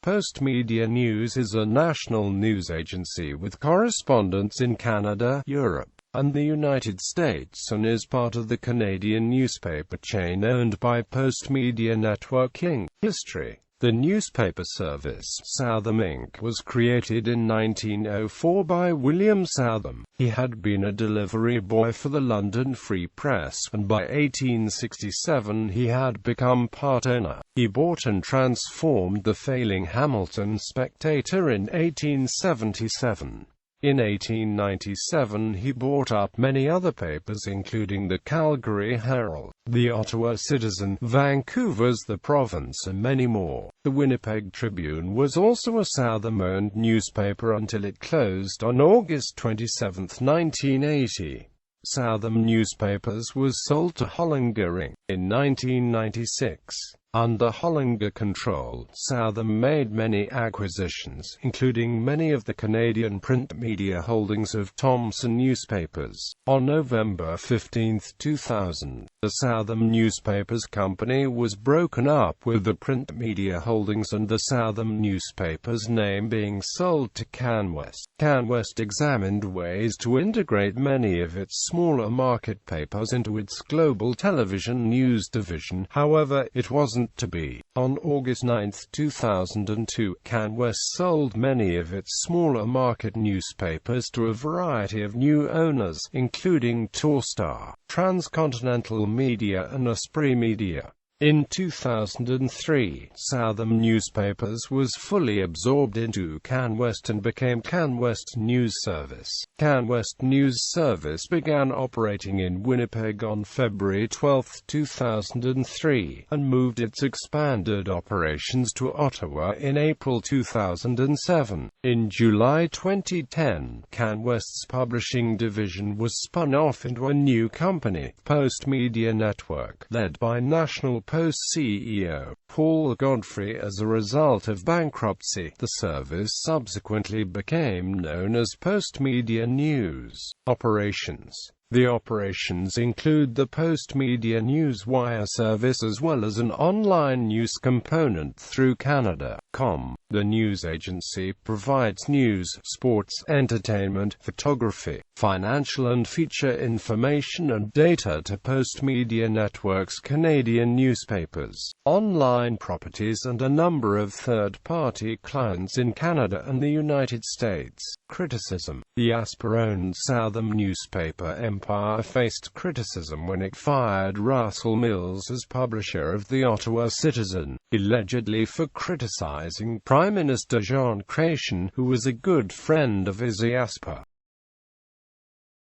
Postmedia News is a national news agency with correspondents in Canada, Europe, and the United States, and is part of the Canadian newspaper chain owned by Postmedia Network Inc. History. The newspaper service, Southam Inc., was created in 1904 by William Southam. He had been a delivery boy for the London Free Press, and by 1867 he had become part owner. He bought and transformed the failing Hamilton Spectator in 1877. In 1897 he bought up many other papers including the Calgary Herald, the Ottawa Citizen, Vancouver's The Province, and many more. The Winnipeg Tribune was also a Southam-owned newspaper until it closed on August 27, 1980. Southam Newspapers was sold to Hollinger Inc. in 1996. Under Hollinger control, Southam made many acquisitions, including many of the Canadian print media holdings of Thomson Newspapers. On November 15, 2000, the Southam Newspapers Company was broken up, with the print media holdings and the Southam Newspapers name being sold to CanWest. CanWest examined ways to integrate many of its smaller market papers into its global television news division, however, it wasn't to be. On August 9, 2002, CanWest sold many of its smaller market newspapers to a variety of new owners, including Torstar, Transcontinental Media and Osprey Media. In 2003, Southam Newspapers was fully absorbed into CanWest and became CanWest News Service. CanWest News Service began operating in Winnipeg on February 12, 2003, and moved its expanded operations to Ottawa in April 2007. In July 2010, CanWest's publishing division was spun off into a new company, Postmedia Network, led by National Post CEO Paul Godfrey. As a result of bankruptcy, the service subsequently became known as Postmedia News Operations. The operations include the Postmedia News Wire service as well as an online news component through Canada.com. The news agency provides news, sports, entertainment, photography, financial and feature information and data to Postmedia Network's Canadian newspapers, online properties and a number of third-party clients in Canada and the United States. Criticism. The Asper-owned Southam newspaper Empire faced criticism when it fired Russell Mills as publisher of the Ottawa Citizen, allegedly for criticizing Prime Minister Jean Chrétien, who was a good friend of Izzy Asper.